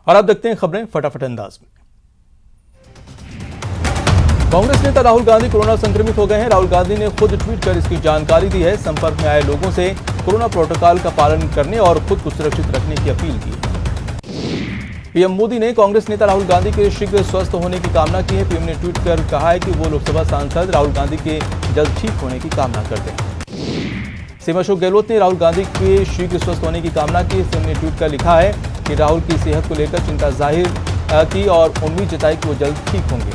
और अब देखते हैं खबरें फटाफट अंदाज में। कांग्रेस नेता राहुल गांधी कोरोना संक्रमित हो गए हैं। राहुल गांधी ने खुद ट्वीट कर इसकी जानकारी दी है। संपर्क में आए लोगों से कोरोना प्रोटोकॉल का पालन करने और खुद को सुरक्षित रखने की अपील की है। पीएम मोदी ने कांग्रेस नेता राहुल गांधी के शीघ्र स्वस्थ होने की कामना की है। पीएम ने ट्वीट कर कहा है कि वो लोकसभा सांसद राहुल गांधी के जल्द ठीक होने की कामना करते हैं। सीएम अशोक गहलोत ने राहुल गांधी के शीघ्र स्वस्थ होने की कामना की। सीएम ने ट्वीट कर लिखा है कि राहुल की सेहत को लेकर चिंता जाहिर की और उम्मीद जताई कि वो जल्द ठीक होंगे।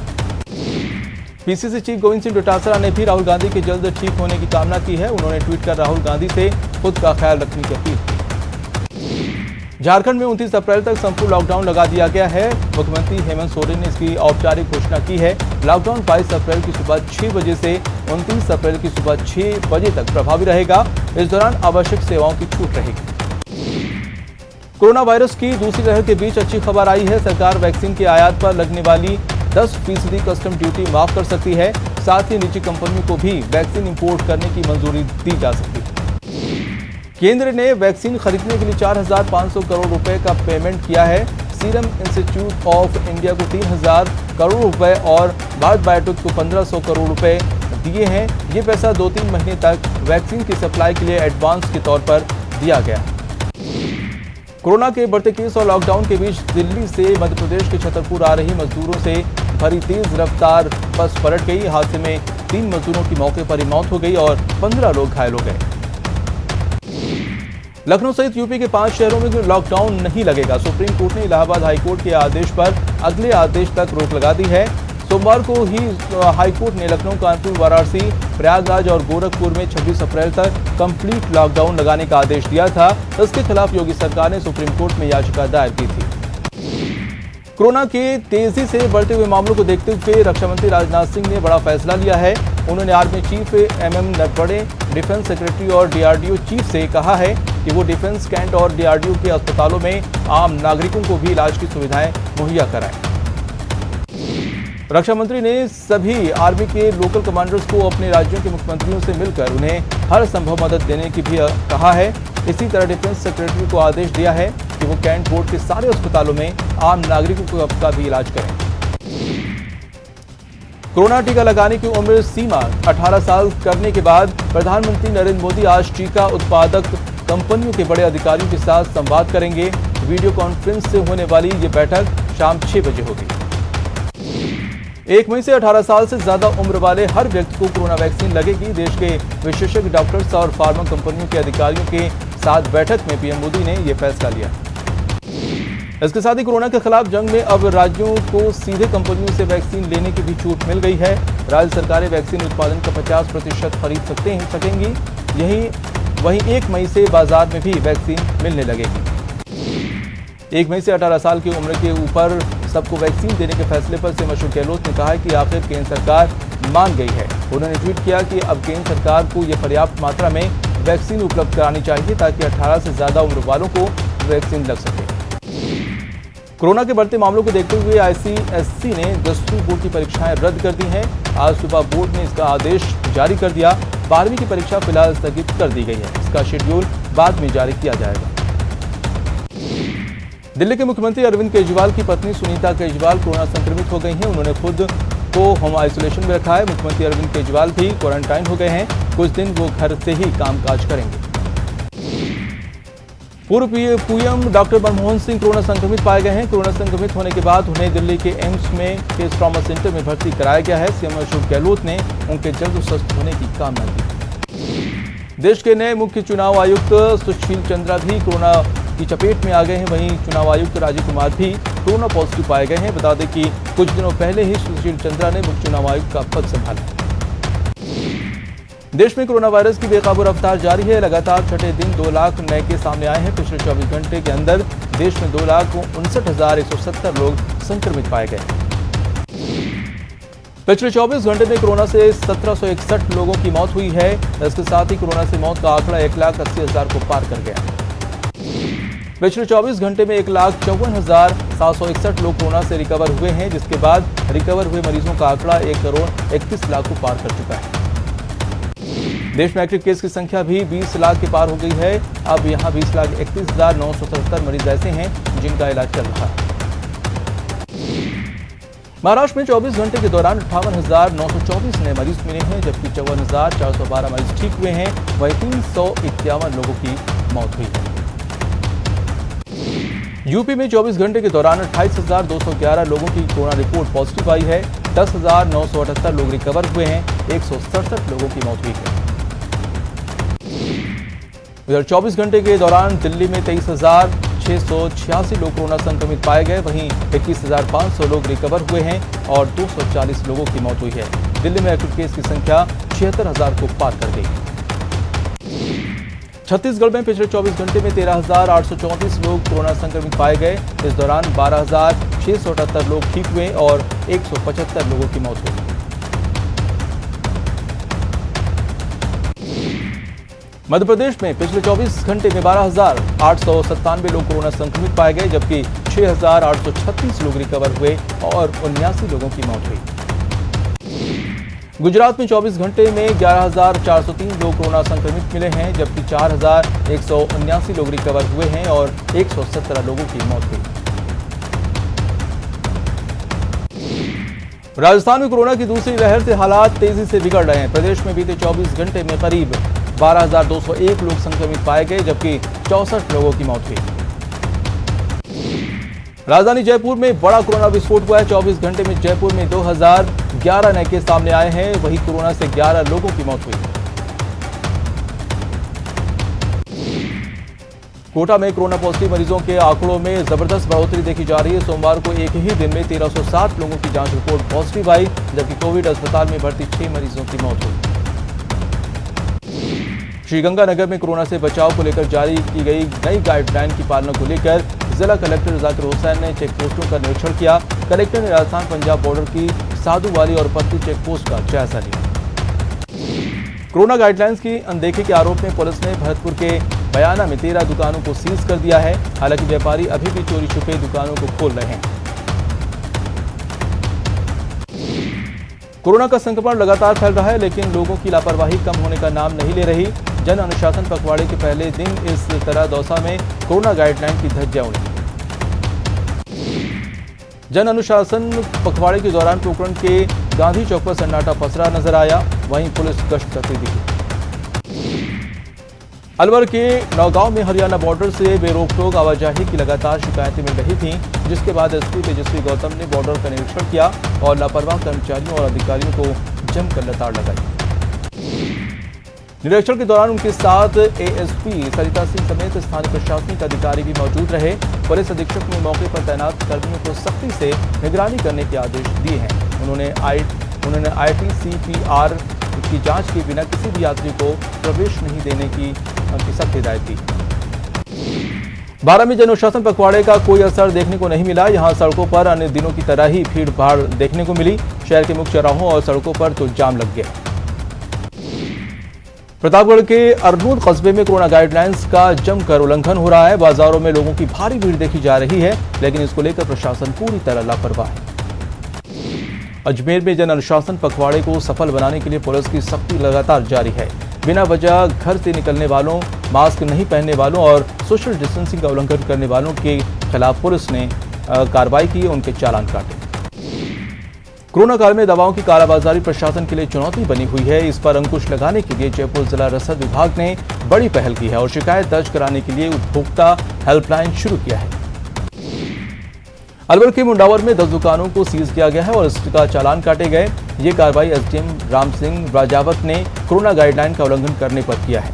पीसीसी चीफ गोविंद सिंह डोटासरा ने भी राहुल गांधी के जल्द ठीक होने की कामना की है। उन्होंने ट्वीट कर राहुल गांधी से खुद का ख्याल रखने की अपील की। झारखंड में 29 अप्रैल तक संपूर्ण लॉकडाउन लगा दिया गया है। मुख्यमंत्री हेमंत सोरेन ने इसकी औपचारिक घोषणा की है। लॉकडाउन 22 अप्रैल की सुबह 6 बजे से 29 अप्रैल की सुबह 6 बजे तक प्रभावी रहेगा। इस दौरान आवश्यक सेवाओं की छूट रहेगी। कोरोना वायरस की दूसरी लहर के बीच अच्छी खबर आई है। सरकार वैक्सीन के आयात पर लगने वाली 10% कस्टम ड्यूटी माफ कर सकती है। साथ ही निजी कंपनियों को भी वैक्सीन इंपोर्ट करने की मंजूरी दी जा सकती है। केंद्र ने वैक्सीन खरीदने के लिए 4,500 करोड़ रुपए का पेमेंट किया है। सीरम इंस्टीट्यूट ऑफ इंडिया को 3,000 करोड़ रुपए और भारत बायोटेक को 1,500 करोड़ रुपए दिए हैं। ये पैसा 2-3 महीने तक वैक्सीन की सप्लाई के लिए एडवांस के तौर पर दिया गया। कोरोना के बढ़ते केस और लॉकडाउन के बीच दिल्ली से मध्य प्रदेश के छतरपुर आ रही मजदूरों से भरी तेज रफ्तार बस पलट गई। हादसे में 3 मजदूरों की मौके पर ही मौत हो गई और 15 लोग घायल हो गए। लखनऊ सहित यूपी के 5 शहरों में लॉकडाउन नहीं लगेगा। सुप्रीम कोर्ट ने इलाहाबाद हाईकोर्ट के आदेश पर अगले आदेश तक रोक लगा दी है। सोमवार को ही हाईकोर्ट ने लखनऊ, कानपुर, वाराणसी, प्रयागराज और गोरखपुर में 26 अप्रैल तक कंप्लीट लॉकडाउन लगाने का आदेश दिया था। इसके खिलाफ योगी सरकार ने सुप्रीम कोर्ट में याचिका दायर की थी। कोरोना के तेजी से बढ़ते हुए मामलों को देखते हुए रक्षा मंत्री राजनाथ सिंह ने बड़ा फैसला लिया है। उन्होंने army chief MM Naravane, defence secretary और DRDO चीफ से कहा है कि वो डिफेंस कैंट और DRDO के अस्पतालों में आम नागरिकों को भी इलाज की सुविधाएं मुहैया कराएं। रक्षा मंत्री ने सभी आर्मी के लोकल कमांडर्स को अपने राज्यों के मुख्यमंत्रियों से मिलकर उन्हें हर संभव मदद देने की भी कहा है। इसी तरह डिफेंस सेक्रेटरी को आदेश दिया है कि वो कैंट बोर्ड के सारे अस्पतालों में आम नागरिकों का भी इलाज करें। कोरोना टीका लगाने की उम्र सीमा 18 साल करने के बाद प्रधानमंत्री नरेंद्र मोदी आज टीका उत्पादक कंपनियों के बड़े अधिकारियों के साथ संवाद करेंगे। वीडियो कॉन्फ्रेंस से होने वाली ये बैठक शाम 6 बजे होगी। 1 मई से 18 साल से ज्यादा उम्र वाले हर व्यक्ति को कोरोना वैक्सीन लगेगी। देश के विशेषज्ञ डॉक्टर्स और फार्मा कंपनियों के अधिकारियों के साथ बैठक में पीएम मोदी ने यह फैसला लिया। इसके साथ ही कोरोना के खिलाफ जंग में अब राज्यों को सीधे कंपनियों से वैक्सीन लेने की भी छूट मिल गई है। राज्य सरकारें वैक्सीन उत्पादन का 50% खरीद सकेंगी। वहीं 1 मई से बाजार में भी वैक्सीन मिलने लगेगी। 1 मई से 18 साल की उम्र के ऊपर सबको वैक्सीन देने के फैसले पर सीएम अशोक गहलोत ने कहा है कि आखिर केंद्र सरकार मान गई है। उन्होंने ट्वीट किया कि अब केंद्र सरकार को यह पर्याप्त मात्रा में वैक्सीन उपलब्ध करानी चाहिए ताकि 18 से ज्यादा उम्र वालों को वैक्सीन लग सके। कोरोना के बढ़ते मामलों को देखते हुए ICSE ने 10वीं बोर्ड की परीक्षाएं रद्द कर दी हैं। आज सुबह बोर्ड ने इसका आदेश जारी कर दिया। 12वीं की परीक्षा फिलहाल स्थगित कर दी गई है। इसका शेड्यूल बाद में जारी किया जाएगा। दिल्ली के मुख्यमंत्री अरविंद केजरीवाल की पत्नी सुनीता केजरीवाल कोरोना संक्रमित हो गई हैं। उन्होंने खुद को होम आइसोलेशन में रखा है। मुख्यमंत्री अरविंद केजरीवाल भी क्वारंटाइन हो गए हैं। कुछ दिन वो घर से ही कामकाज करेंगे। पूर्व PM doctor Manmohan Singh corona संक्रमित पाए गए हैं। कोरोना संक्रमित होने के बाद उन्हें दिल्ली के एम्स में केस ट्रॉमा सेंटर में भर्ती कराया गया है। सीएम अशोक गहलोत ने उनके जल्द स्वस्थ होने की कामना की। देश के नए मुख्य चुनाव आयुक्त सुशील चंद्रा भी कोरोना की चपेट में आ गए हैं। वहीं चुनाव आयुक्त राजीव कुमार भी कोरोना पॉजिटिव पाए गए हैं। बता दें कि कुछ दिनों पहले ही सुशील चंद्रा ने मुख्य चुनाव आयुक्त का पद संभाला। देश में कोरोना वायरस की बेकाबू रफ्तार जारी है। लगातार छठे दिन 2 लाख नए केस सामने आए हैं। पिछले 24 घंटे के अंदर देश में 2,59,170 लोग संक्रमित पाए गए। पिछले 24 घंटे में कोरोना से 1761 लोगों की मौत हुई है। इसके साथ ही कोरोना से मौत का आंकड़ा 1,80,000 को पार कर गया। पिछले 24 घंटे में 1,54,761 लोग कोरोना से रिकवर हुए हैं, जिसके बाद रिकवर हुए मरीजों का आंकड़ा 1,31,00,000 को पार कर चुका है। देश में एक्टिव केस की संख्या भी 20 लाख के पार हो गई है। अब यहां 20,31,977 मरीज ऐसे हैं जिनका इलाज चल रहा है। महाराष्ट्र में 24 घंटे के दौरान 58,924 नए मरीज मिले हैं, जबकि 54,412 मरीज ठीक हुए हैं। वहीं 351 लोगों की मौत हुई है। यूपी में 24 घंटे के दौरान 28,211 लोगों की कोरोना रिपोर्ट पॉजिटिव आई है। 10,978 लोग रिकवर हुए हैं। 167 लोगों की मौत हुई है। इधर 24 घंटे के दौरान दिल्ली में 23,686 लोग कोरोना संक्रमित पाए गए। वहीं 21,500 लोग रिकवर हुए हैं और 240 लोगों की मौत हुई है। दिल्ली में एक्टिव केस की संख्या 76,000 को पार कर गई। छत्तीसगढ़ में पिछले 24 घंटे में 13,834 लोग कोरोना संक्रमित पाए गए। इस दौरान 12,678 लोग ठीक हुए और 175 लोगों की मौत हुई। मध्य प्रदेश में पिछले 24 घंटे में 12,897 लोग कोरोना संक्रमित पाए गए, जबकि 6,836 लोग रिकवर हुए और 79 लोगों की मौत हुई। गुजरात में 24 घंटे में 11,403 लोग कोरोना संक्रमित मिले हैं, जबकि 4,179 लोग रिकवर हुए हैं और 117 लोगों की मौत हुई। राजस्थान में कोरोना की दूसरी लहर से हालात तेजी से बिगड़ रहे हैं। प्रदेश में बीते 24 घंटे में करीब 12,201 लोग संक्रमित पाए गए, जबकि 64 लोगों की मौत हुई। राजधानी जयपुर में बड़ा कोरोना विस्फोट हुआ है। 24 घंटे में जयपुर में 2011 नए केस सामने आए हैं। वहीं कोरोना से 11 लोगों की मौत हुई। कोटा में कोरोना पॉजिटिव मरीजों के आंकड़ों में जबरदस्त बढ़ोतरी देखी जा रही है। सोमवार को एक ही दिन में 1360 लोगों की जांच रिपोर्ट पॉजिटिव आई, जबकि कोविड अस्पताल में भर्ती 6 मरीजों की मौत हुई। श्रीगंगानगर में कोरोना से बचाव को लेकर जारी की गई नई गाइडलाइन की पालना को लेकर जिला कलेक्टर जाकिर हुसैन ने चेक पोस्टों का निरीक्षण किया। कलेक्टर ने राजस्थान पंजाब बॉर्डर की साधुवाली और पत्ती चेक पोस्ट का जायजा लिया। कोरोना गाइडलाइंस की अनदेखी के आरोप में पुलिस ने भरतपुर के बयाना में 13 दुकानों को सीज कर दिया है। हालांकि व्यापारी अभी भी चोरी छुपे दुकानों को खोल रहे हैं। कोरोना का संक्रमण लगातार फैल रहा है, लेकिन लोगों की लापरवाही कम होने का नाम नहीं ले रही। जन अनुशासन पखवाड़े के पहले दिन इस तरह दौसा में कोरोना गाइडलाइन की धज्जियां उड़ी। जन अनुशासन पखवाड़े के दौरान पोखरण के गांधी चौक पर सन्नाटा पसरा नजर आया। वहीं पुलिस गश्त करती दिखी। अलवर के नौगांव में हरियाणा बॉर्डर से बेरोक-टोक आवाजाही की लगातार शिकायतें मिल रही थीं, जिसके बाद एसपी तेजस्वी गौतम ने बॉर्डर का निरीक्षण किया और लापरवाह कर्मचारियों और अधिकारियों को जमकर लताड़ लगाई। निरीक्षण के दौरान उनके साथ एएसपी सरिता सिंह समेत स्थानीय प्रशासनिक अधिकारी भी मौजूद रहे। पुलिस अधीक्षक ने मौके पर तैनात कर्मियों को सख्ती से निगरानी करने के आदेश दिए हैं। उन्होंने आईटीसीपीआर की जांच के बिना किसी भी यात्री को प्रवेश नहीं देने की सख्त हिदायत दी। बारां में जन अनुशासन पखवाड़े का कोई असर देखने को नहीं मिला। यहां सड़कों पर अन्य दिनों की तरह ही भीड़ भाड़ देखने को मिली। शहर के मुख्य चौराहों और सड़कों पर तो जाम लग गया। प्रतापगढ़ के अरनूद कस्बे में कोरोना गाइडलाइंस का जमकर उल्लंघन हो रहा है। बाजारों में लोगों की भारी भीड़ देखी जा रही है, लेकिन इसको लेकर प्रशासन पूरी तरह लापरवाह है। अजमेर में जन अनुशासन पखवाड़े को सफल बनाने के लिए पुलिस की सख्ती लगातार जारी है। बिना वजह घर से निकलने वालों, मास्क नहीं पहनने वालों और सोशल डिस्टेंसिंग का उल्लंघन करने वालों के खिलाफ पुलिस ने कार्रवाई की, उनके चालान काटे। कोरोना काल में दवाओं की कालाबाजारी प्रशासन के लिए चुनौती बनी हुई है। इस पर अंकुश लगाने के लिए जयपुर जिला रसद विभाग ने बड़ी पहल की है और शिकायत दर्ज कराने के लिए उपभोक्ता हेल्पलाइन शुरू किया है। अलवर के मुंडावर में 10 दुकानों को सीज किया गया है और इसका चालान काटे गए। ये कार्रवाई एसडीएम राम सिंह राजावत ने कोरोना गाइडलाइन का उल्लंघन करने पर किया है।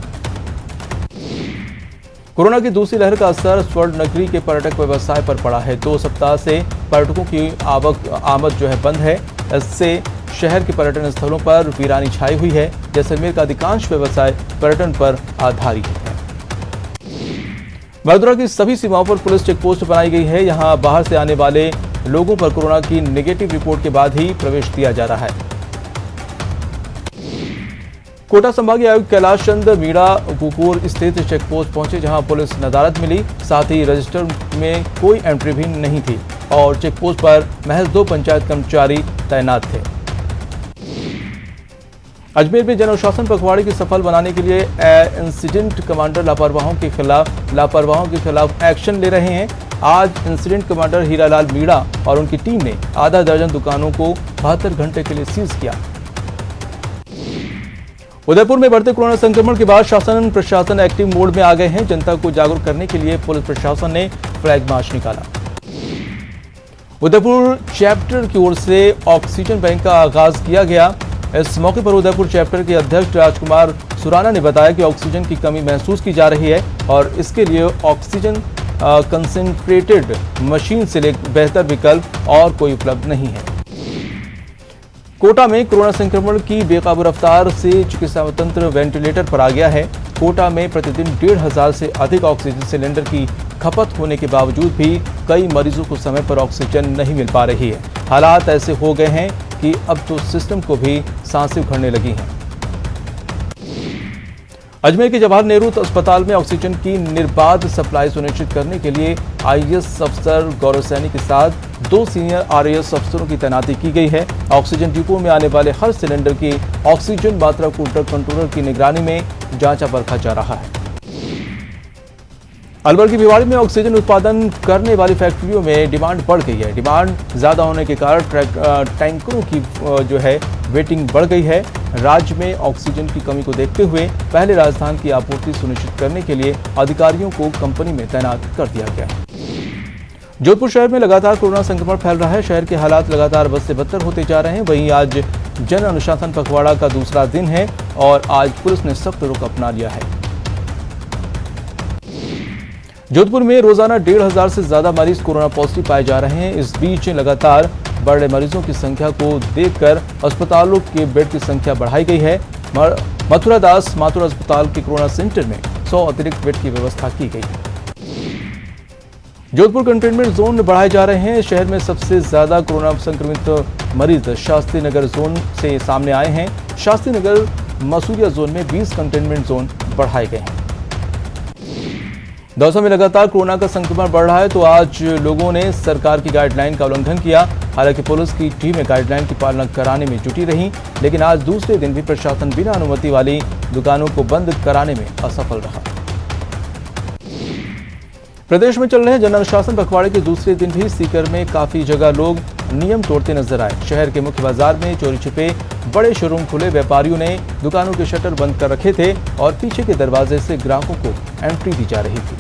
कोरोना की दूसरी लहर का असर स्वर्ण नगरी के पर्यटक व्यवसाय पर पड़ा है। 2 सप्ताह से पर्यटकों की आमद बंद है। इससे शहर के पर्यटन स्थलों पर वीरानी छाई हुई है। जैसलमेर का अधिकांश व्यवसाय पर्यटन पर आधारित है। मथुरा की सभी सीमाओं पर पुलिस चेक पोस्ट बनाई गई है। यहां बाहर से आने वाले लोगों पर कोरोना की नेगेटिव रिपोर्ट के बाद ही प्रवेश दिया जा रहा है। कोटा संभागीय आयुक्त कैलाश चंद मीणा कुकुर स्थित चेक पोस्ट पहुंचे, जहां पुलिस नदारद मिली। साथ ही रजिस्टर में कोई एंट्री भी नहीं थी और चेक पोस्ट पर महज 2 पंचायत कर्मचारी तैनात थे। अजमेर में जन अनुशासन पखवाड़े की सफल बनाने के लिए इंसिडेंट कमांडर लापरवाहों के खिलाफ एक्शन ले रहे हैं। आज इंसिडेंट कमांडर हीरालाल मीणा और उनकी टीम ने आधा दर्जन दुकानों को 72 घंटे के लिए सीज किया। उदयपुर में बढ़ते कोरोना संक्रमण के बाद शासन प्रशासन एक्टिव मोड में आ गए हैं। जनता को जागरूक करने के लिए पुलिस प्रशासन ने फ्लैग मार्च निकाला। उदयपुर चैप्टर की ओर से ऑक्सीजन बैंक का आगाज किया गया। इस मौके पर उदयपुर चैप्टर के अध्यक्ष राजकुमार सुराना ने बताया कि ऑक्सीजन की कमी महसूस की जा रही है और इसके लिए ऑक्सीजन कंसंट्रेटेड मशीन से बेहतर विकल्प और कोई उपलब्ध नहीं है। कोटा में कोरोना संक्रमण की बेकाबू रफ्तार से चिकित्सा तंत्र वेंटिलेटर पर आ गया है। कोटा में प्रतिदिन 1,500 से अधिक ऑक्सीजन सिलेंडर की खपत होने के बावजूद भी कई मरीजों को समय पर ऑक्सीजन नहीं मिल पा रही है। हालात ऐसे हो गए हैं कि अब तो सिस्टम को भी सांसें उखड़ने लगी हैं। अजमेर के जवाहर नेहरू अस्पताल में ऑक्सीजन की निर्बाध सप्लाई सुनिश्चित करने के लिए आईएएस अफसर गौरव सैनी के साथ 2 सीनियर आरएएस अफसरों की तैनाती की गई है। ऑक्सीजन डिपो में आने वाले हर सिलेंडर की ऑक्सीजन मात्रा को ड्रग कंट्रोलर की निगरानी में जांचा परखा जा रहा है। अलवर की भिवाड़ी में ऑक्सीजन उत्पादन करने वाली फैक्ट्रियों में डिमांड बढ़ गई है। डिमांड ज्यादा होने के कारण टैंकरों की वेटिंग बढ़ गई है। राज्य में ऑक्सीजन की कमी को देखते हुए पहले राजस्थान की आपूर्ति सुनिश्चित करने के लिए अधिकारियों को कंपनी में तैनात कर दिया गया है। जोधपुर शहर में लगातार कोरोना संक्रमण फैल रहा है। शहर के हालात लगातार बद से बदतर होते जा रहे हैं। वहीं आज जन अनुशासन पखवाड़ा का दूसरा दिन है और आज पुलिस ने सख्त रुख अपना लिया है। जोधपुर में रोजाना 1,500 से ज्यादा मरीज कोरोना पॉजिटिव पाए जा रहे हैं। इस बीच लगातार बढ़ रहे मरीजों की संख्या को देखकर अस्पतालों के बेड की संख्या बढ़ाई गई है। मथुरा दास माथुर अस्पताल के कोरोना सेंटर में 100 अतिरिक्त बेड की व्यवस्था की गई है। जोधपुर कंटेनमेंट जोन बढ़ाए जा रहे हैं। शहर में सबसे ज्यादा कोरोना संक्रमित मरीज शास्त्री नगर जोन से सामने आए हैं। शास्त्री नगर मसूरिया जोन में 20 कंटेनमेंट जोन बढ़ाए गए हैं। दौसा में लगातार कोरोना का संक्रमण बढ़ रहा है तो आज लोगों ने सरकार की गाइडलाइन का उल्लंघन किया। हालांकि पुलिस की टीमें गाइडलाइन की पालना कराने में जुटी रही, लेकिन आज दूसरे दिन भी प्रशासन बिना अनुमति वाली दुकानों को बंद कराने में असफल रहा। प्रदेश में चल रहे जन अनुशासन पखवाड़े के दूसरे दिन भी सीकर में काफी जगह लोग नियम तोड़ते नजर आए। शहर के मुख्य बाजार में चोरी छिपे बड़े शोरूम खुले। व्यापारियों ने दुकानों के शटर बंद कर रखे थे और पीछे के दरवाजे से ग्राहकों को एंट्री दी जा रही थी।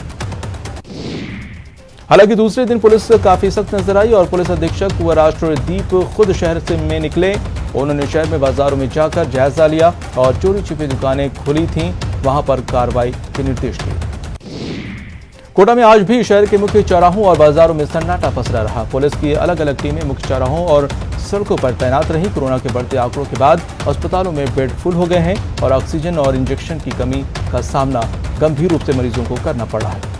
हालांकि दूसरे दिन पुलिस काफी सख्त नजर आई और पुलिस अधीक्षक कुंवर राष्ट्रदीप खुद शहर से में निकले। उन्होंने शहर में बाजारों में जाकर जायजा लिया और चोरी छिपी दुकानें खुली थीं वहां पर कार्रवाई के निर्देश दिए। कोटा में आज भी शहर के मुख्य चौराहों और बाजारों में सन्नाटा पसरा रहा। पुलिस की अलग अलग टीमें मुख्य चौराहों और सड़कों पर तैनात रही। कोरोना के बढ़ते आंकड़ों के बाद अस्पतालों में बेड फुल हो गए हैं और ऑक्सीजन और इंजेक्शन की कमी का सामना गंभीर रूप से मरीजों को करना पड़ रहा है।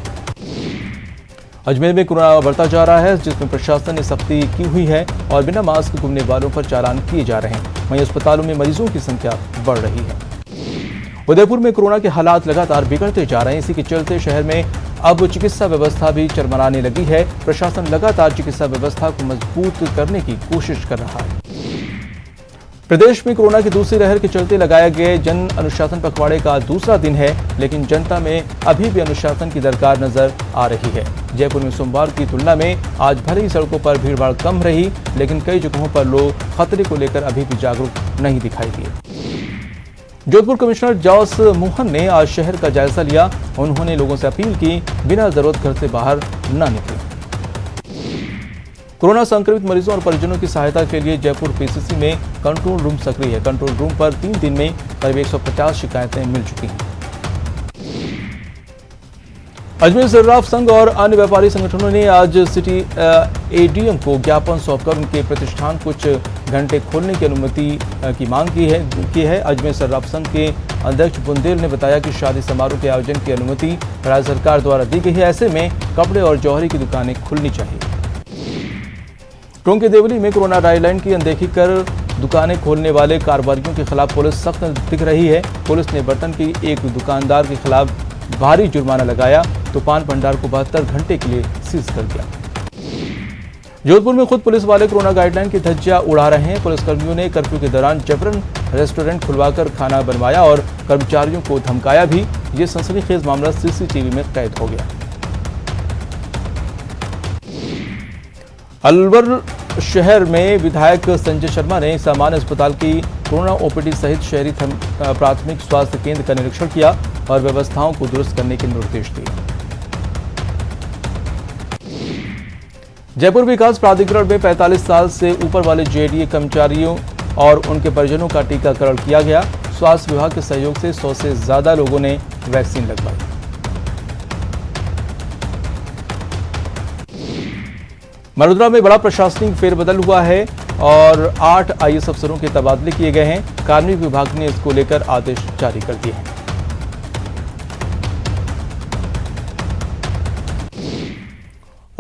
अजमेर में कोरोना बढ़ता जा रहा है, जिसमें प्रशासन ने सख्ती की हुई है और बिना मास्क घूमने वालों पर चालान किए जा रहे हैं। वहीं अस्पतालों में मरीजों की संख्या बढ़ रही है। उदयपुर में कोरोना के हालात लगातार बिगड़ते जा रहे हैं। इसी के चलते शहर में अब चिकित्सा व्यवस्था भी चरमराने लगी है। प्रशासन लगातार चिकित्सा व्यवस्था को मजबूत करने की कोशिश कर रहा है। प्रदेश में कोरोना की दूसरी लहर के चलते लगाए गए जन अनुशासन पखवाड़े का दूसरा दिन है, लेकिन जनता में अभी भी अनुशासन की दरकार नजर आ रही है। जयपुर में सोमवार की तुलना में आज भले ही सड़कों पर भीड़भाड़ कम रही, लेकिन कई जगहों पर लोग खतरे को लेकर अभी भी जागरूक नहीं दिखाई दिए। जोधपुर कमिश्नर जॉस मोहन ने आज शहर का जायजा लिया। उन्होंने लोगों से अपील की बिना जरूरत घर से बाहर न निकलें। कोरोना संक्रमित मरीजों और परिजनों की सहायता के लिए जयपुर पीसीसी में कंट्रोल रूम सक्रिय है। कंट्रोल रूम पर 3 दिन में करीब 150 शिकायतें मिल चुकी हैं। अजमेर सर्राफ संघ और अन्य व्यापारी संगठनों ने आज सिटी एडीएम को ज्ञापन सौंपकर उनके प्रतिष्ठान कुछ घंटे खोलने की अनुमति की मांग की है। अजमेर सर्राफ संघ के अध्यक्ष बुंदेल ने बताया कि शादी समारोह के आयोजन की अनुमति राज्य सरकार द्वारा दी गई है। ऐसे में कपड़े और जौहरी की दुकानें खुलनी चाहिए। टोंक के देवली में कोरोना गाइडलाइन की अनदेखी कर दुकानें खोलने वाले कारोबारियों के खिलाफ पुलिस सख्त दिख रही है। पुलिस ने बर्तन की एक दुकानदार के खिलाफ भारी जुर्माना लगाया तो पान भंडार को 72 घंटे के लिए सीज कर दिया। जोधपुर में खुद पुलिस वाले कोरोना गाइडलाइन की धज्जियां उड़ा रहे हैं। पुलिसकर्मियों ने कर्फ्यू के दौरान जबरन रेस्टोरेंट खुलवाकर खाना बनवाया और कर्मचारियों को धमकाया भी। ये सनसनीखेज मामला सीसीटीवी में कैद हो गया। अलवर शहर में विधायक संजय शर्मा ने सामान्य अस्पताल की कोरोना ओपीडी सहित शहरी प्राथमिक स्वास्थ्य केंद्र का निरीक्षण किया और व्यवस्थाओं को दुरुस्त करने के निर्देश दिए। जयपुर विकास प्राधिकरण में 45 साल से ऊपर वाले जेडीए कर्मचारियों और उनके परिजनों का टीकाकरण किया गया। स्वास्थ्य विभाग के सहयोग से 100 से ज्यादा लोगों ने वैक्सीन लगवाई। मरोदरा में बड़ा प्रशासनिक फेरबदल हुआ है और 8 आईएएस अफसरों के तबादले किए गए हैं। कार्मिक विभाग ने इसको लेकर आदेश जारी कर दिए हैं।